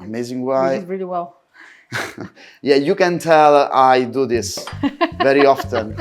Amazing You why. did really well. Yeah, you can tell I do this very often.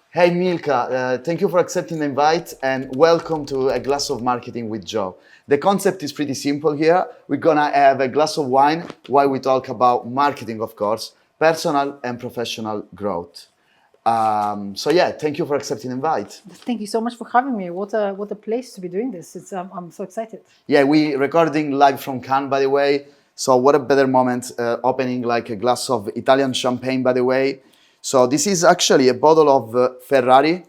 Hey Milka, thank you for accepting the invite and welcome to A Glass of Marketing with Joe. The concept is pretty simple here. We're gonna have a glass of wine while we talk about marketing, of course, personal and professional growth. So yeah, thank you for accepting the invite. Thank you so much for having me. What a place to be doing this. I'm so excited. Yeah, we recording live from Cannes, by the way. So what a better moment opening like a glass of Italian champagne, by the way. So this is actually a bottle of Ferrari,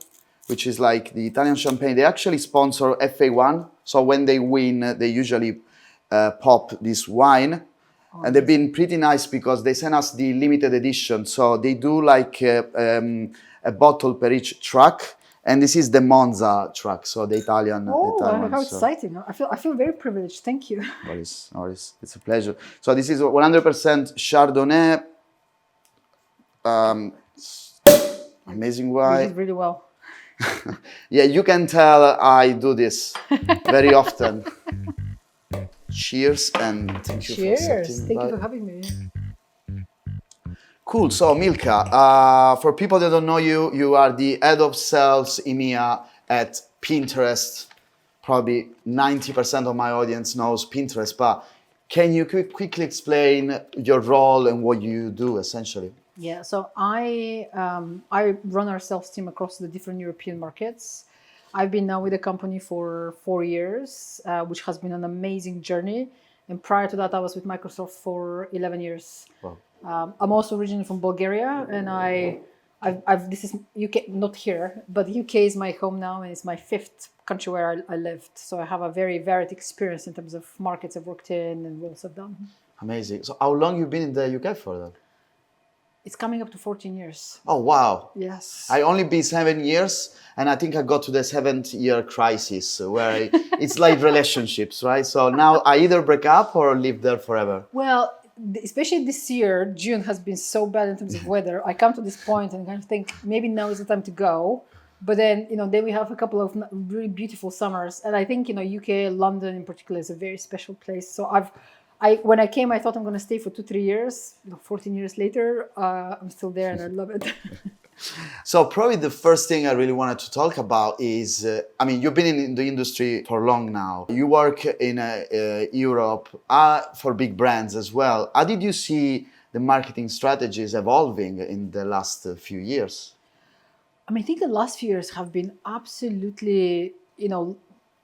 which is like the Italian champagne. They actually sponsor FA1. So when they win, they usually pop this wine. And they've been pretty nice because they sent us the limited edition. So they do like a bottle per each truck. And this is the Monza truck, so the Italian. Oh, Italian how so. exciting! I feel very privileged. Thank you. It's a pleasure. So this is 100% Chardonnay. Amazing You why. did really well. Yeah, you can tell I do this very often. Cheers and thank you for Cheers! accepting. Thank you for having me. Cool. So Milka, for people that don't know you, you are the head of sales EMEA at Pinterest. Probably 90% of my audience knows Pinterest, but can you quickly explain your role and what you do essentially? Yeah, so I run our sales team across the different European markets. I've been now with the company for 4 years, which has been an amazing journey. And prior to that, I was with Microsoft for 11 years. Wow. I'm also originally from Bulgaria, and I've this is UK, not here, but UK is my home now, and it's my fifth country where I lived. So I have a very varied experience in terms of markets I've worked in and roles I've done. Amazing. So how long you been in the UK for then? It's coming up to 14 years. Oh, wow. Yes. I only been 7 years, and I think I got to the 7th year crisis where it's like relationships, right? So now I either break up or live there forever. Well, especially this year, June has been so bad in terms of weather. I come to this point and kind of think maybe now is the time to go. But then, then we have a couple of really beautiful summers. And I think, UK, London in particular is a very special place. So when I came, I thought I'm going to stay for 2-3 years. 14 years later, I'm still there and I love it. So probably the first thing I really wanted to talk about is, you've been in the industry for long now. You work in Europe for big brands as well. How did you see the marketing strategies evolving in the last few years? I think the last few years have been absolutely,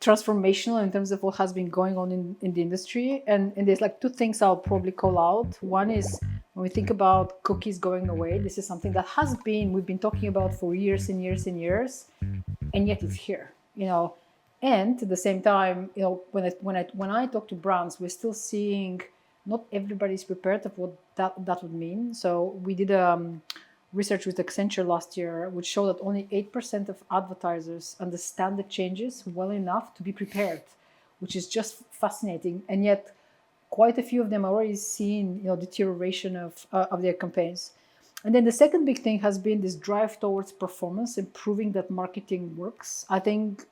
transformational in terms of what has been going on in the industry. And there's like two things I'll probably call out. One is when we think about cookies going away, this is something that we've been talking about for years and years and years, and yet it's here, And at the same time, when I talk to brands, we're still seeing not everybody's prepared of what that would mean. So we did research with Accenture last year, which showed that only 8% of advertisers understand the changes well enough to be prepared, which is just fascinating. And yet, quite a few of them are already seeing, deterioration of their campaigns. And then the second big thing has been this drive towards performance and proving that marketing works. I think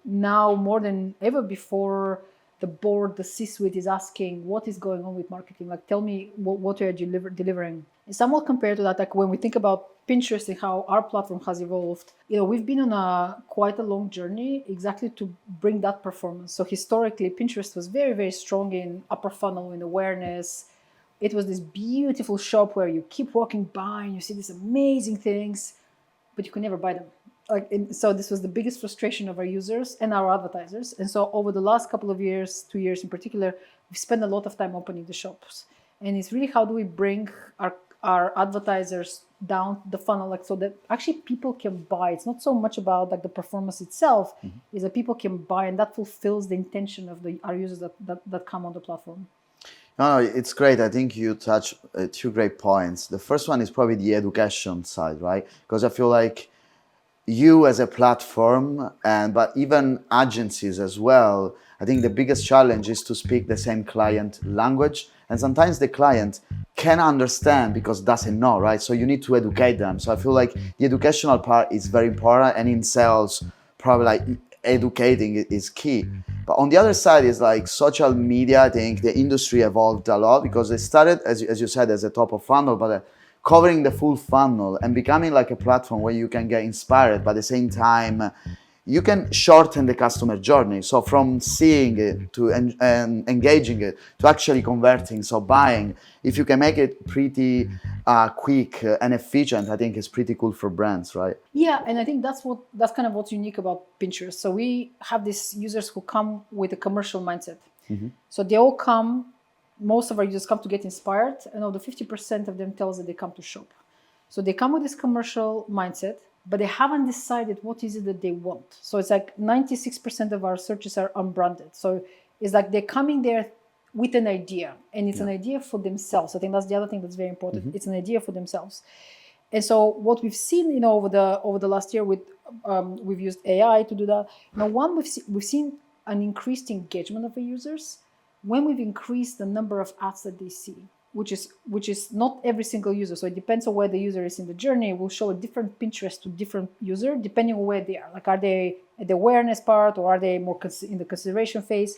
now more than ever before, the board, the C-suite is asking, what is going on with marketing? Like, tell me what are you delivering? And somewhat compared to that, like when we think about Pinterest and how our platform has evolved, we've been on quite a long journey exactly to bring that performance. So historically, Pinterest was very, very strong in upper funnel, in awareness. It was this beautiful shop where you keep walking by and you see these amazing things, but you could never buy them. So this was the biggest frustration of our users and our advertisers. And so over the last couple of years, 2 years in particular, we've spent a lot of time opening the shops. And it's really how do we bring our advertisers down the funnel, so that actually people can buy. It's not so much about the performance itself, is that people can buy, and that fulfills the intention of our users that come on the platform. No, it's great. I think you touch two great points. The first one is probably the education side, right? Because I feel like you as a platform and but even agencies as well, I think the biggest challenge is to speak the same client language, and sometimes the client can understand because doesn't know, right? So you need to educate them. So I feel like the educational part is very important, and in sales probably like educating is key. But on the other side is like social media. I think the industry evolved a lot because it started as you said as a top of funnel, but covering the full funnel and becoming like a platform where you can get inspired, but at the same time, you can shorten the customer journey. So from seeing it to engaging it to actually converting, so buying, if you can make it pretty quick and efficient, I think it's pretty cool for brands, right? Yeah, and I think that's kind of what's unique about Pinterest. So we have these users who come with a commercial mindset. So they all come. Most of our users come to get inspired, and over 50% of them tells that they come to shop. So they come with this commercial mindset, but they haven't decided what is it that they want. So it's like 96% of our searches are unbranded. So it's like they're coming there with an idea, and it's an idea for themselves. I think that's the other thing that's very important. It's an idea for themselves. And so what we've seen, over the last year, with we've used AI to do that. One, we've seen an increased engagement of the users when we've increased the number of ads that they see, which is not every single user. So it depends on where the user is in the journey. We'll show a different Pinterest to different user depending on where they are. Like, are they at the awareness part, or are they more in the consideration phase?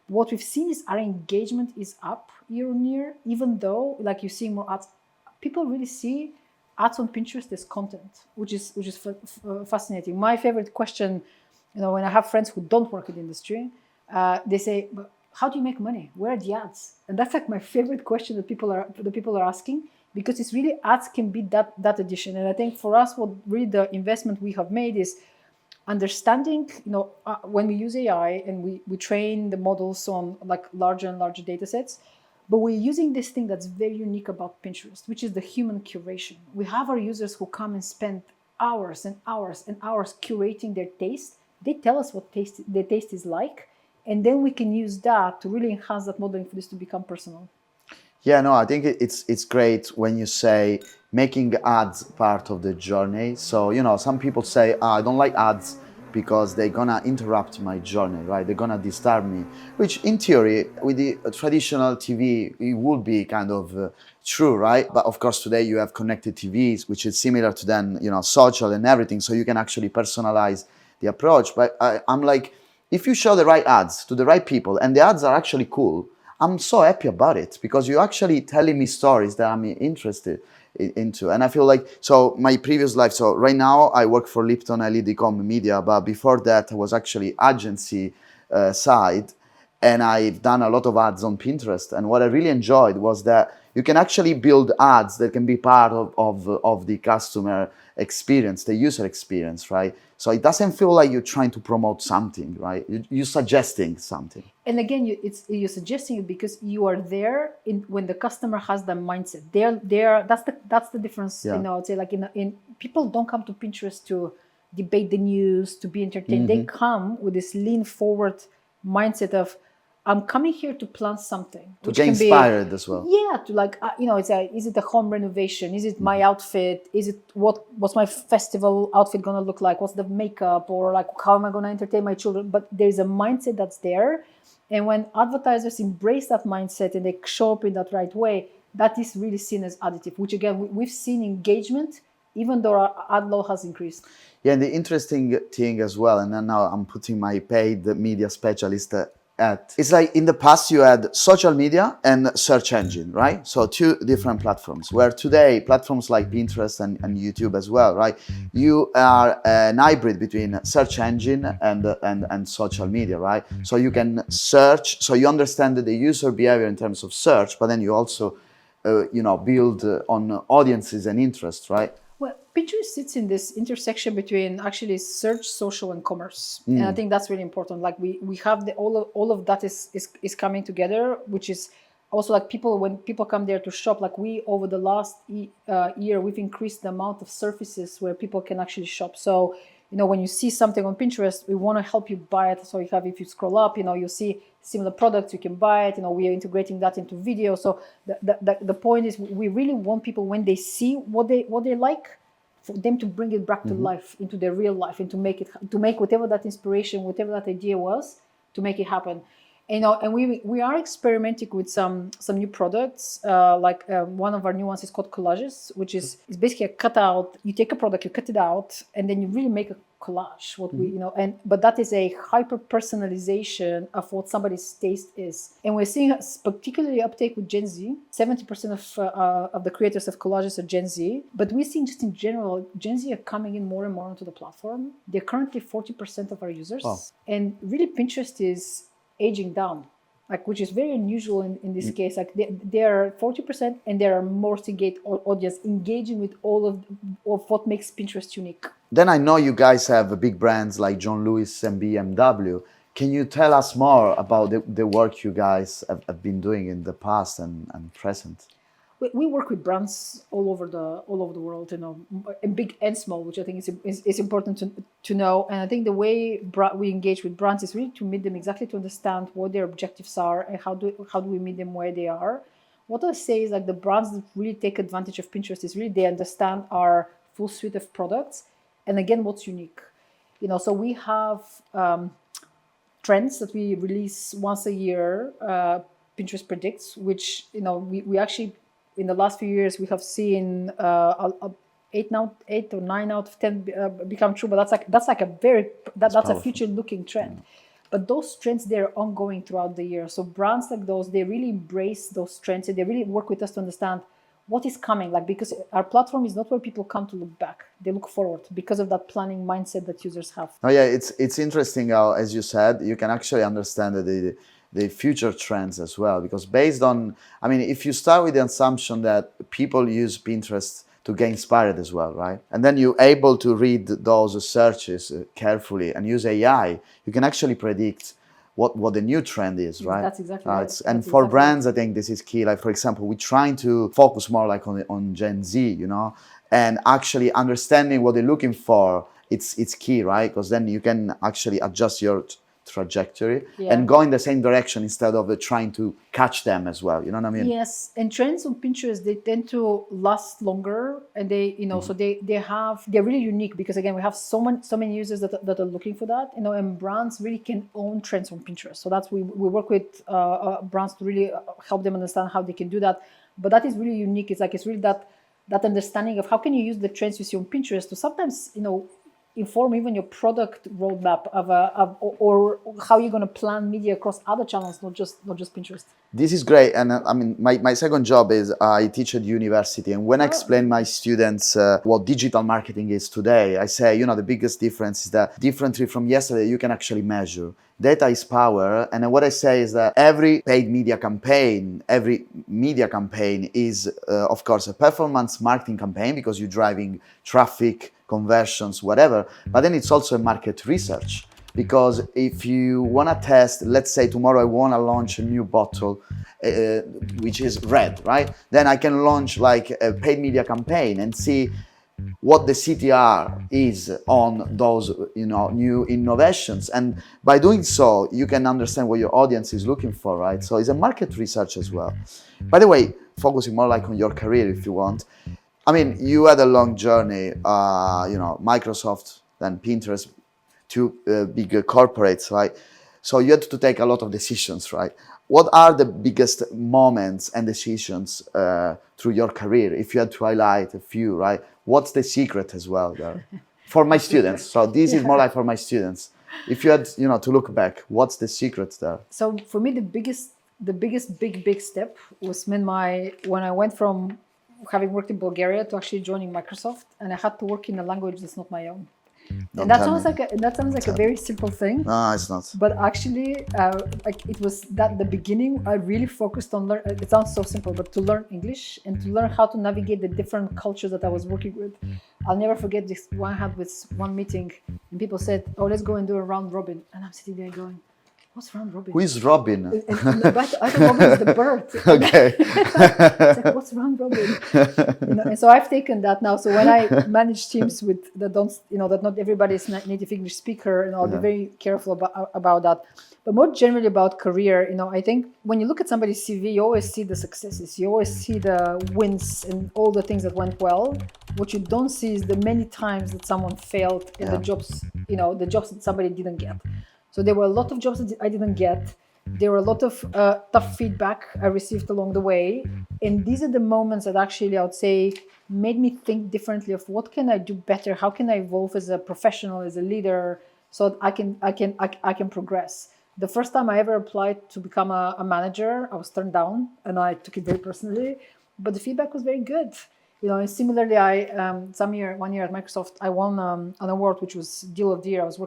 What we've seen is our engagement is up year on year, even though, like, you see more ads. People really see ads on Pinterest as content, which is fascinating. My favorite question, when I have friends who don't work in the industry, they say, "But how do you make money? Where are the ads?" And that's like my favorite question that people are asking, because it's really, ads can be that addition. And I think for us, what really the investment we have made is understanding, when we use AI and we train the models on like larger and larger data sets, but we're using this thing that's very unique about Pinterest, which is the human curation. We have our users who come and spend hours and hours and hours curating their taste. They tell us what their taste is like, and then we can use that to really enhance that modeling for this to become personal. Yeah, no, I think it's great when you say making ads part of the journey. So, some people say, I don't like ads because they're gonna interrupt my journey, right? They're gonna disturb me, which in theory, with the traditional TV, it would be kind of true, right? But of course, today you have connected TVs, which is similar to then, social and everything. So you can actually personalize the approach. But I'm like, if you show the right ads to the right people and the ads are actually cool, I'm so happy about it because you're actually telling me stories that I'm interested into. And I feel like, so my previous life, so right now I work for Lipton, I lead Ecom Media, but before that I was actually agency side, and I've done a lot of ads on Pinterest. And what I really enjoyed was that you can actually build ads that can be part of the customer experience, the user experience, right? So it doesn't feel like you're trying to promote something, right? You're suggesting something. And again, you're suggesting it because you are there when the customer has the mindset. They're that's the difference. Yeah. I'd say, like, in people don't come to Pinterest to debate the news, to be entertained. They come with this lean forward mindset of, I'm coming here to plant something, To which get can inspired be, as well. yeah, to like, is it a home renovation? Is it my outfit? Is it what's my festival outfit gonna look like? What's the makeup? Or like, how am I gonna entertain my children? But there's a mindset that's there, and when advertisers embrace that mindset and they show up in that right way, that is really seen as additive. Which again, we've seen engagement, even though our ad load has increased. Yeah, and the interesting thing as well, and then now I'm putting my paid media specialist at, it's like in the past you had social media and search engine, right? So two different platforms, where today platforms like Pinterest and YouTube as well, right? You are an hybrid between search engine and social media, right? So you can search, so you understand the user behavior in terms of search, but then you also build on audiences and interests, right? Well, Pinterest sits in this intersection between actually search, social, and commerce, and I think that's really important. Like, we have all of that is coming together, which is also like, when people come there to shop. Like, we, over the last year, we've increased the amount of surfaces where people can actually shop. So when you see something on Pinterest, we want to help you buy it. So if you scroll up, you see similar products, you can buy it. We are integrating that into video. So the point is, we really want people, when they see what they like, for them to bring it back to life, into their real life, and to make whatever that inspiration, whatever that idea was, to make it happen. And we are experimenting with some new products. One of our new ones is called collages, which is basically a cutout. You take a product, you cut it out, and then you really make a collage. But that is a hyper personalization of what somebody's taste is. And we're seeing particularly uptake with Gen Z. 70% of the creators of collages are Gen Z. But we're seeing, just in general, Gen Z are coming in more and more onto the platform. They're currently 40% of our users. Wow. And really, Pinterest is aging down, which is very unusual in this case. They are 40%, and they're a more engaged audience, engaging with all of what makes Pinterest unique. Then I know you guys have big brands like John Lewis and BMW. Can you tell us more about the work you guys have been doing in the past and present? We work with brands all over the world, big and small, which I think is important to know. And I think the way we engage with brands is really to meet them, exactly to understand what their objectives are and how do we meet them where they are. What I say is, the brands that really take advantage of Pinterest is really they understand our full suite of products, and again, what's unique. So we have trends that we release once a year. Pinterest Predicts, which we actually, in the last few years, we have seen 8 or 9 out of 10 become true. But that's a future-looking trend. Yeah. But those trends, they're ongoing throughout the year. So brands like those, they really embrace those trends, and they really work with us to understand what is coming. Because our platform is not where people come to look back; they look forward, because of that planning mindset that users have. Oh yeah, it's interesting how, as you said, you can actually understand the future trends as well, because based on, if you start with the assumption that people use Pinterest to get inspired as well, right? And then you're able to read those searches carefully and use AI, you can actually predict what the new trend is, right? That's exactly right. And for brands, I think this is key. For example, we're trying to focus more on Gen Z, and actually understanding what they're looking for. It's key, right? Because then you can actually adjust your trajectory and go in the same direction instead of trying to catch them as well. You know what I mean? Yes, and trends on Pinterest, they tend to last longer, and they, so they're really unique, because again, we have so many users that are looking for that, and brands really can own trends on Pinterest. So that's we work with brands to really help them understand how they can do that. But that is really unique. It's really that understanding of how can you use the trends you see on Pinterest to sometimes, inform even your product roadmap or how you're going to plan media across other channels, not just Pinterest. This is great. And my second job is I teach at university, and when I explain my students what digital marketing is today, I say, the biggest difference is that differently from yesterday, you can actually measure. Data is power. And what I say is that every paid media campaign, is, of course, a performance marketing campaign, because you're driving traffic, conversions, whatever. But then it's also a market research, because if you want to test, let's say tomorrow I want to launch a new bottle, which is red, right? Then I can launch a paid media campaign and see what the CTR is on those new innovations, and by doing so you can understand what your audience is looking for, right? So it's a market research as well. By the way, focusing more on your career, if you want, you had a long journey, Microsoft, then Pinterest, two big corporates, right? So you had to take a lot of decisions, right? What are the biggest moments and decisions through your career? If you had to highlight a few, right? What's the secret as well there? For my students. So this is more for my students. If you had, to look back, what's the secret there? So for me, the biggest big step was when I went from having worked in Bulgaria to actually joining Microsoft, and I had to work in a language that's not my own. And that sounds like a very simple thing. No, it's not. But actually, it was the beginning. I really focused on learn. It sounds so simple, but to learn English and to learn how to navigate the different cultures that I was working with. I'll never forget this one I had with one meeting, and people said, "Oh, let's go and do a round robin," and I'm sitting there going, what's round robin? Who is Robin? But I thought robin is the bird. Okay. It's like, what's round robin? And so I've taken that now. So when I manage teams with that don't, that not everybody is native English speaker, and I'll be very careful about that. But more generally about career, I think when you look at somebody's CV, you always see the successes, you always see the wins and all the things that went well. What you don't see is the many times that someone failed in the jobs, the jobs that somebody didn't get. So there were a lot of jobs that I didn't get. There were a lot of tough feedback I received along the way. And these are the moments that actually, I would say, made me think differently of what can I do better? How can I evolve as a professional, as a leader, so that I can progress? The first time I ever applied to become a manager, I was turned down, and I took it very personally. But the feedback was very good. And similarly, one year at Microsoft, I won an award which was Deal of the Year. I was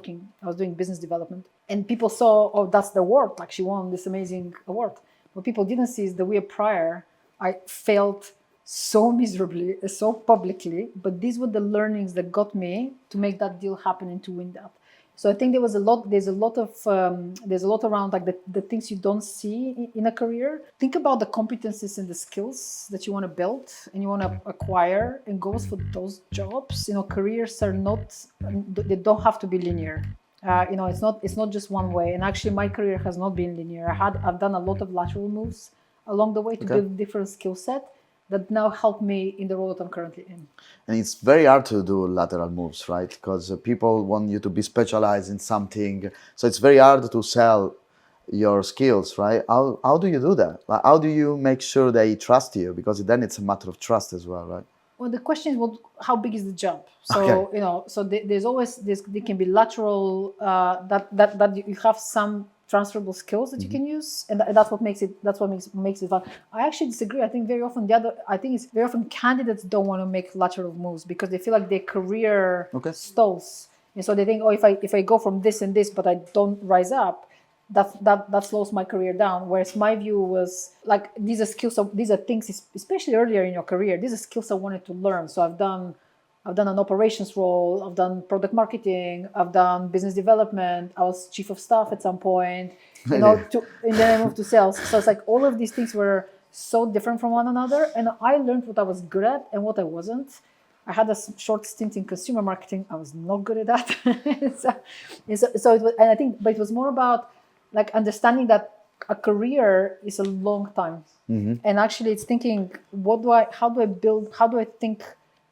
doing business development, and people saw, oh, that's the award. Like, she won this amazing award. What people didn't see is the year prior, I failed so miserably, so publicly. But these were the learnings that got me to make that deal happen and to win that. So I think there's a lot around like the things you don't see in a career. Think about the competencies and the skills that you want to build and you want to acquire, and goes for those jobs. Careers are they don't have to be linear. It's not just one way. And actually, my career has not been linear. I've done a lot of lateral moves along the way to build different skill set that now help me in the role that I'm currently in. And it's very hard to do lateral moves, right? Because people want you to be specialized in something. So it's very hard to sell your skills, right? How do you do that? Like, how do you make sure they trust you? Because then it's a matter of trust as well, right? Well, the question is, how big is the jump? So there can be lateral that you have some transferable skills that you can use, and that's what makes it fun. I actually disagree. I think it's very often candidates don't want to make lateral moves because they feel like their career stalls, and so they think, oh, if I go from this and this, but I don't rise up, that slows my career down. Whereas my view was like, these are things, especially earlier in your career, these are skills I wanted to learn. So I've done an operations role, I've done product marketing, I've done business development, I was chief of staff at some point, and then I moved to sales. So it's like all of these things were so different from one another, and I learned what I was good at and what I wasn't. I had a short stint in consumer marketing. I was not good at that. But it was more about like understanding that a career is a long time, and actually it's thinking, how do I think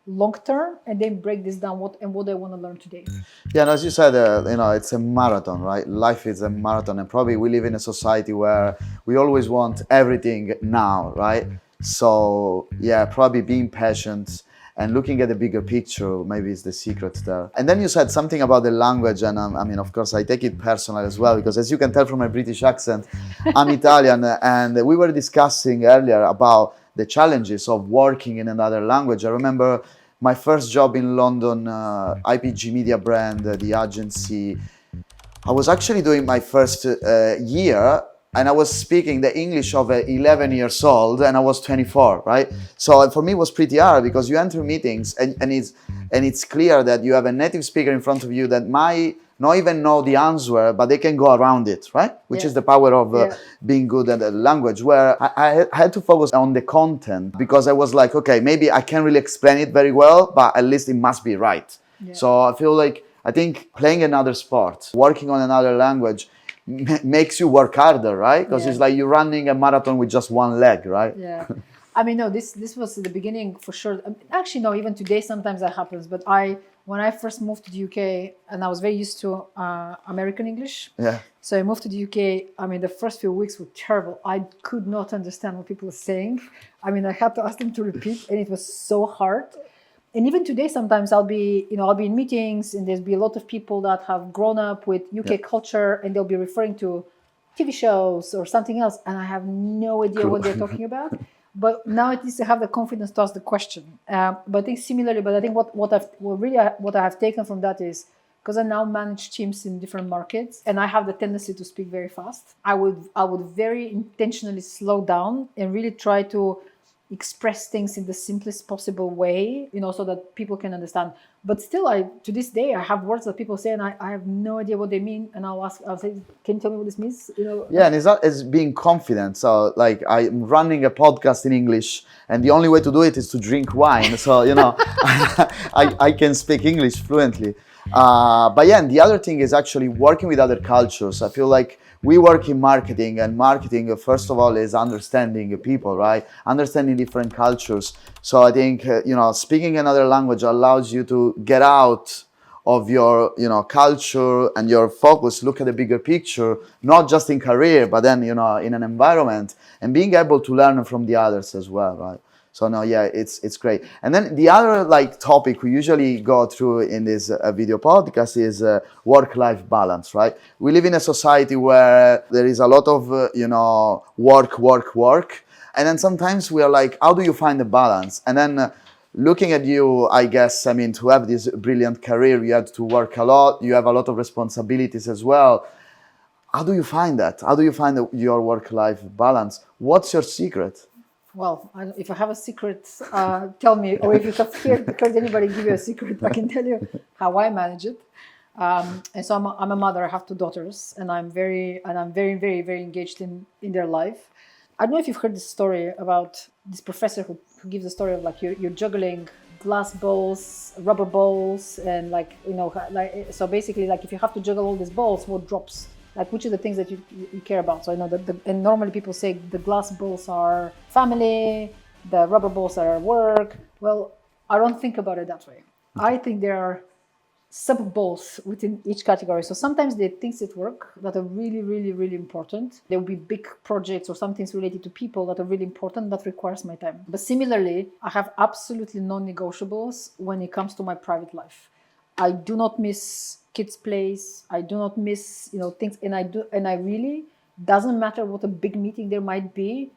long term, and then break this down, what I want to learn today. Yeah, and as you said, it's a marathon, right? Life is a marathon, and probably we live in a society where we always want everything now, right? So yeah, probably being patient and looking at the bigger picture maybe is the secret there. And then you said something about the language, and of course, I take it personal as well, because as you can tell from my British accent, I'm Italian, and we were discussing earlier about the challenges of working in another language. I remember my first job in London, IPG Media brand, the agency. I was actually doing my first year, and I was speaking the English of 11 years old, and I was 24, right? So for me, it was pretty hard because you enter meetings, and it's clear that you have a native speaker in front of you that might not even know the answer, but they can go around it, right? Which is the power of being good at a language, where I had to focus on the content, because I was like, okay, maybe I can't really explain it very well, but at least it must be right. Yeah. So I think playing another sport, working on another language makes you work harder, right? Because it's like you're running a marathon with just one leg, right? Yeah. No, this was the beginning for sure. Actually, no, even today sometimes that happens. But when I first moved to the UK, and I was very used to American English. Yeah. So I moved to the UK. The first few weeks were terrible. I could not understand what people were saying. I had to ask them to repeat, and it was so hard. And even today, sometimes I'll be in meetings, and there'll be a lot of people that have grown up with UK culture, and they'll be referring to TV shows or something else, and I have no idea what they're talking about. But now at least I have the confidence to ask the question. But I think similarly, but I think what I have taken from that is, because I now manage teams in different markets, and I have the tendency to speak very fast, I would very intentionally slow down and really try to express things in the simplest possible way, so that people can understand. But still, to this day, I have words that people say and I have no idea what they mean, and I'll say, can you tell me what this means? Yeah, and it's being confident. So like I'm running a podcast in English, and the only way to do it is to drink wine. So I can speak English fluently. But yeah, and the other thing is actually working with other cultures. I feel like we work in marketing, and marketing, first of all, is understanding people, right? Understanding different cultures. So I think, speaking another language allows you to get out of your, culture and your focus, look at the bigger picture, not just in career, but then, in an environment, and being able to learn from the others as well, right? So no, yeah, it's great. And then the other topic we usually go through in this video podcast is work-life balance, right? We live in a society where there is a lot of work, and then sometimes we are like, how do you find the balance? And then looking at you, I guess, to have this brilliant career, you had to work a lot. You have a lot of responsibilities as well. How do you find that? How do you find your work-life balance? What's your secret? Well, if I have a secret, tell me. Or if you have heard anybody give you a secret, I can tell you how I manage it. And so I'm a mother. I have 2 daughters, and I'm very, very, very engaged in their life. I don't know if you've heard this story about this professor who gives a story of you're juggling glass balls, rubber balls, and so basically if you have to juggle all these balls, what drops? Which are the things that you care about? So I know and normally people say the glass balls are family, the rubber balls are work. Well, I don't think about it that way. I think there are sub balls within each category. So sometimes there are things at work that are really, really, really important. There will be big projects or some things related to people that are really important that requires my time. But similarly, I have absolutely non-negotiables when it comes to my private life. I do not miss kids' plays. I do not miss, things, and I really, doesn't matter what a big meeting there might be.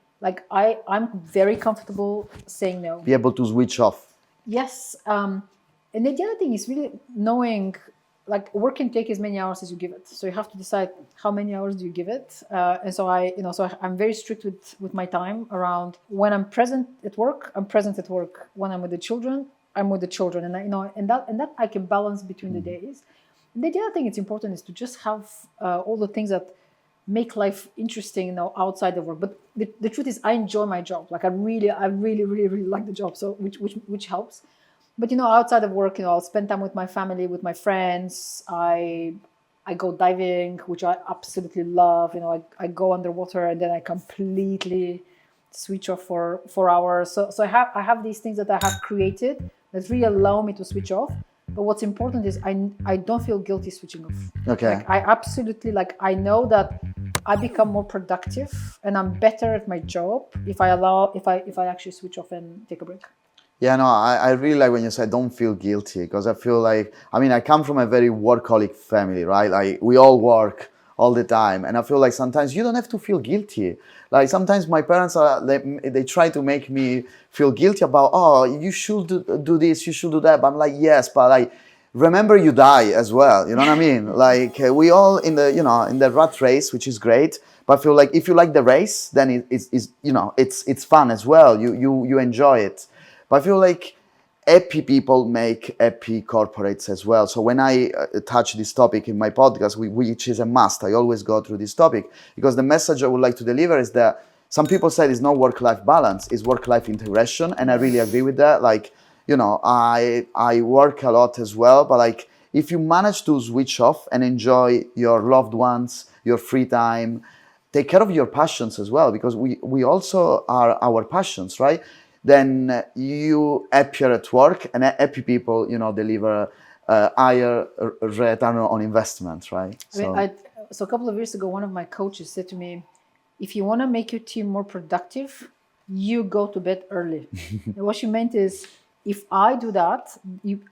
I'm very comfortable saying no. Be able to switch off. Yes, and then the other thing is really knowing, work can take as many hours as you give it. So you have to decide how many hours do you give it. And so I'm very strict with my time around when I'm present at work. I'm present at work. When I'm with the children, I'm with the children, and that I can balance between the days. And then the other thing it's important is to just have all the things that make life interesting, outside of work. But the truth is, I enjoy my job. I really, really, really like the job. So which helps. But outside of work, I'll spend time with my family, with my friends. I go diving, which I absolutely love. I go underwater and then I completely switch off for 4 hours. So I have these things that I have created that really allow me to switch off. But what's important is I don't feel guilty switching off. Okay. I absolutely I know that I become more productive and I'm better at my job if I actually switch off and take a break. Yeah, no, I really like when you say don't feel guilty, because I feel I come from a very workaholic family, right? We all work all the time, and I feel like sometimes you don't have to feel guilty. Sometimes my parents they try to make me feel guilty about, oh, you should do this, you should do that, but I'm like, yes, but remember you die as well, you know what I mean? We all in the rat race, which is great, but I feel like if you like the race, then it's fun as well. You enjoy it. But I feel like happy people make happy corporates as well. So when I touch this topic in my podcast, which is a must, I always go through this topic, because the message I would like to deliver is that some people say it's not work-life balance, it's work-life integration, and I really agree with that. I work a lot as well, but if you manage to switch off and enjoy your loved ones, your free time, take care of your passions as well, because we also are our passions, right? Then you happier at work, and happy people, deliver higher return on investment, right? So a couple of years ago, one of my coaches said to me, if you want to make your team more productive, you go to bed early. And what she meant is, if I do that,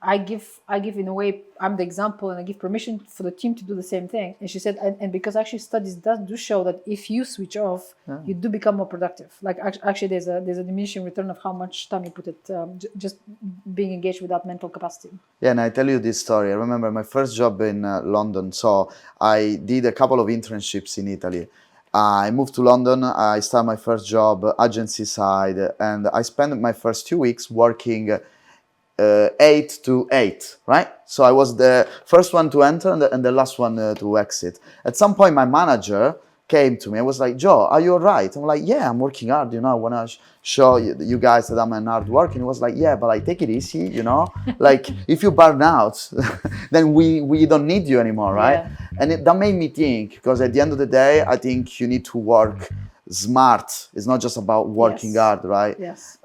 I give in a way, I'm the example, and I give permission for the team to do the same thing. And she said, and because actually studies do show that if you switch off, you do become more productive. Actually, there's a diminishing return of how much time you put it just being engaged with that mental capacity. Yeah, and I tell you this story. I remember my first job in London. So I did a couple of internships in Italy. I moved to London. I started my first job, agency side, and I spent my first 2 weeks working 8 to 8, right? So I was the first one to enter and the last one to exit. At some point, my manager came to me and was like, Joe, are you all right? I'm like, yeah, I'm working hard, I want to show you guys that I'm an hard worker. And he was like, yeah, but like, take it easy, like if you burn out, then we don't need you anymore, right? Yeah. And that made me think, because at the end of the day, I think you need to work smart. It's not just about working Yes. hard, right? Yes.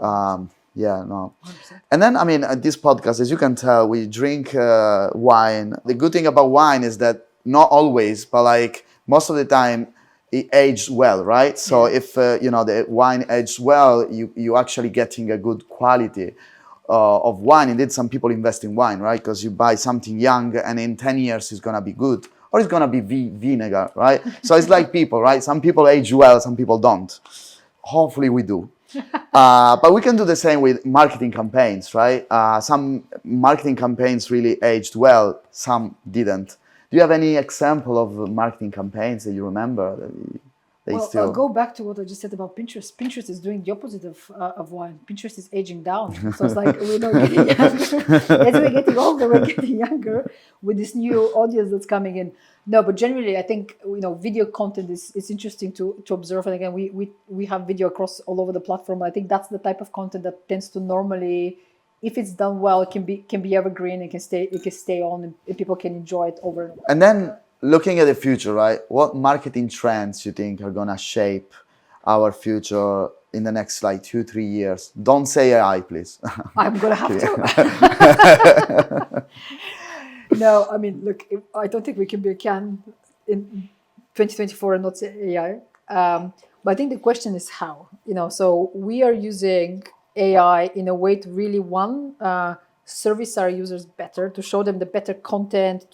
Yeah, no. 100%. And then, I mean, at this podcast, as you can tell, we drink wine. The good thing about wine is that not always, but like most of the time, it ages well, right? So if the wine ages well, you actually getting a good quality of wine. Indeed, some people invest in wine, right? Because you buy something young, and in 10 years it's gonna be good, or it's gonna be vinegar, right? So it's like people, right? Some people age well, some people don't. Hopefully, we do. But we can do the same with marketing campaigns, right? Some marketing campaigns really aged well, some didn't. Do you have any example of marketing campaigns that you remember that Well, still? I'll go back to what I just said about Pinterest. Pinterest is doing the opposite of wine. Pinterest is aging down. So it's like we're not getting younger. As we're getting older, we're getting younger with this new audience that's coming in. No, but generally, I think video content is interesting to observe. And again, we have video across all over the platform. I think that's the type of content that tends to normally, if it's done well, it can be evergreen. It can stay on, and people can enjoy it over. And then looking at the future, right? What marketing trends you think are gonna shape our future in the next like 2-3 years? Don't say AI, please. I'm gonna have to. No, I mean, look, I don't think we can be a can in 2024 and not say AI. But I think the question is how. So we are using AI in a way to really service our users better, to show them the better content,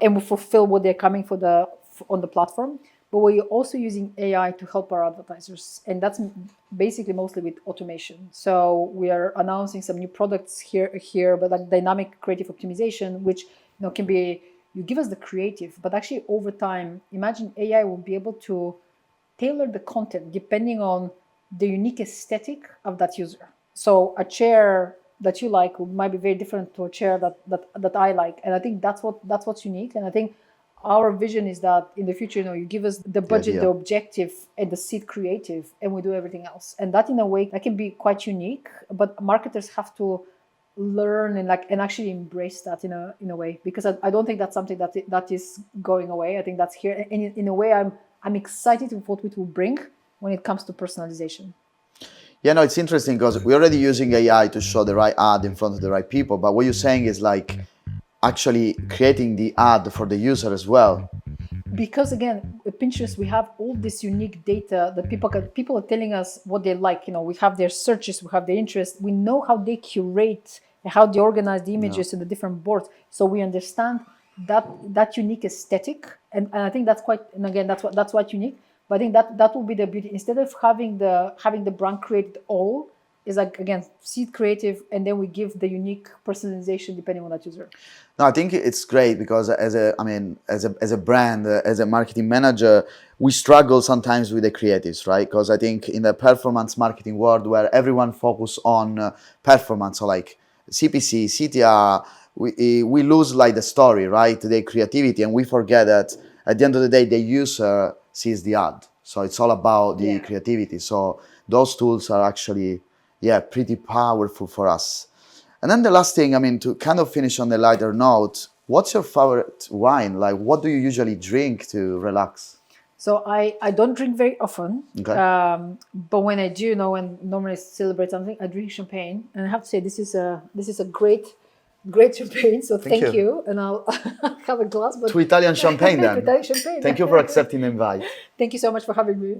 and fulfill what they're coming on the platform. But we're also using AI to help our advertisers, and that's basically mostly with automation. So we are announcing some new products here, but like dynamic creative optimization, which can be, you give us the creative, but actually over time, imagine AI will be able to tailor the content depending on the unique aesthetic of that user. So a chair that you like might be very different to a chair that I like, and I think that's what's unique. And I think our vision is that in the future, you give us the budget, the objective, and the seat creative, and we do everything else. And that, in a way, that can be quite unique. But marketers have to learn and actually embrace that in a way, because I don't think that's something that is going away. I think that's here, and in a way, I'm excited with what it will bring when it comes to personalization. Yeah, no, it's interesting because we're already using AI to show the right ad in front of the right people. But what you're saying is like actually creating the ad for the user as well. Because again, at Pinterest, we have all this unique data that people are telling us what they like. We have their searches, we have their interests. We know how they curate and how they organize the images in the different boards. So we understand that unique aesthetic, and I think that's quite. And again, that's what unique. But I think that will be the beauty. Instead of having the brand create all, is like, again, seed creative, and then we give the unique personalization depending on that user. No, I think it's great because as a brand, as a marketing manager, we struggle sometimes with the creatives, right? Because I think in the performance marketing world where everyone focus on performance, so like CPC, CTR, we lose like the story, right? The creativity, and we forget that at the end of the day, the user sees the ad. So it's all about the creativity. So those tools are actually, pretty powerful for us. And then the last thing, to kind of finish on the lighter note, what's your favorite wine? Like, what do you usually drink to relax? So I don't drink very often, Okay. but when I do, when normally celebrate something, I drink champagne. And I have to say, this is a great champagne. So thank you. And I'll have a glass. But To Italian champagne then. Italian champagne. Thank you for accepting the invite. Thank you so much for having me.